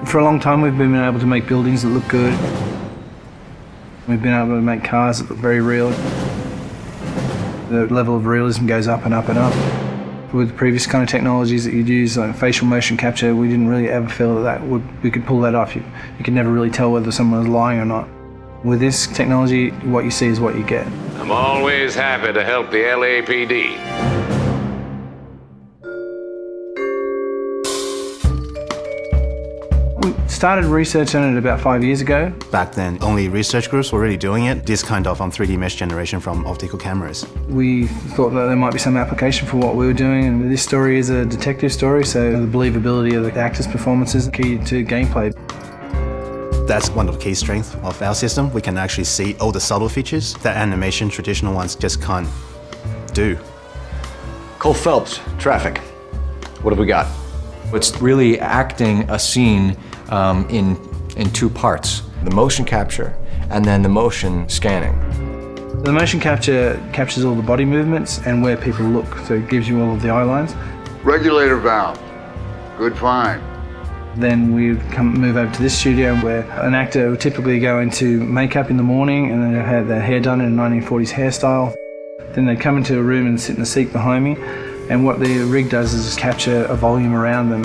For a long time we've been able to make buildings that look good. We've been able to make cars that look very real. The level of realism goes up and up and up. With previous kind of technologies that you'd use, like facial motion capture, we didn't really ever feel that we could pull that off. You could never really tell whether someone was lying or not. With this technology, what you see is what you get. I'm always happy to help the LAPD. We started research on it about 5 years ago. Back then, only research groups were really doing it, this kind of 3D mesh generation from optical cameras. We thought that there might be some application for what we were doing, and this story is a detective story, so the believability of the actors' performances is key to gameplay. That's one of the key strengths of our system. We can actually see all the subtle features that animation traditional ones just can't do. Cole Phelps, traffic. What have we got? It's really acting a scene in two parts. The motion capture and then the motion scanning. The motion capture captures all the body movements and where people look, so it gives you all of the eye lines. Regulator valve. Good find. Then we move over to this studio where an actor would typically go into makeup in the morning and then have their hair done in a 1940s hairstyle. Then they'd come into a room and sit in the seat behind me, and what the rig does is capture a volume around them.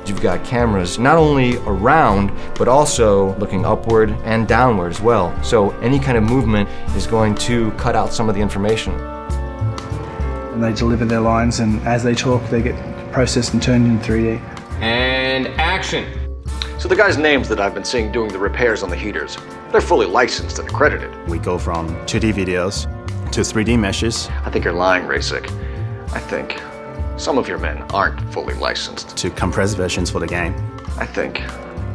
You've got cameras not only around, but also looking upward and downward as well. So any kind of movement is going to cut out some of the information. And they deliver their lines, and as they talk, they get processed and turned into 3D. And action. So the guys' names that I've been seeing doing the repairs on the heaters, they're fully licensed and accredited. We go from 2D videos to 3D meshes. I think you're lying, Rasic. I think some of your men aren't fully licensed. To compressed versions for the game. I think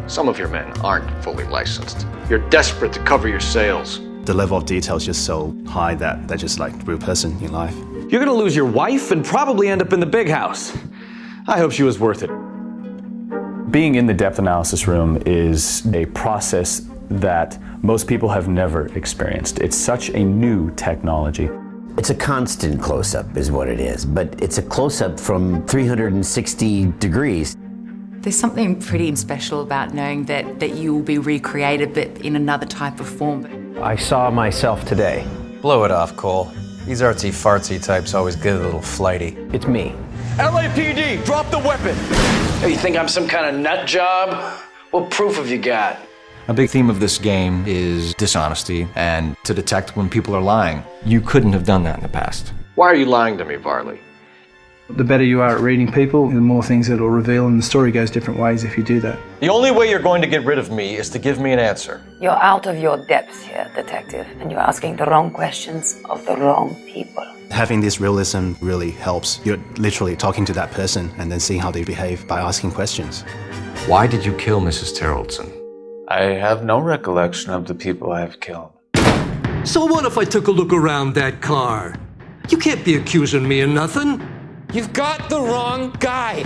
some of your men aren't fully licensed. You're desperate to cover your sales. The level of detail is just so high that they're just like a real person in life. You're gonna lose your wife and probably end up in the big house. I hope she was worth it. Being in the depth analysis room is a process that most people have never experienced. It's such a new technology. It's a constant close-up is what it is, but it's a close-up from 360 degrees. There's something pretty special about knowing that you will be recreated, but in another type of form. I saw myself today. Blow it off, Cole. These artsy-fartsy types always get a little flighty. It's me. LAPD, drop the weapon! Hey, you think I'm some kind of nut job? What proof have you got? A big theme of this game is dishonesty and to detect when people are lying. You couldn't have done that in the past. Why are you lying to me, Varley? The better you are at reading people, the more things it'll reveal, and the story goes different ways if you do that. The only way you're going to get rid of me is to give me an answer. You're out of your depths here, detective, and you're asking the wrong questions of the wrong people. Having this realism really helps. You're literally talking to that person and then seeing how they behave by asking questions. Why did you kill Mrs. Terrellson? I have no recollection of the people I have killed. So what if I took a look around that car? You can't be accusing me of nothing. You've got the wrong guy.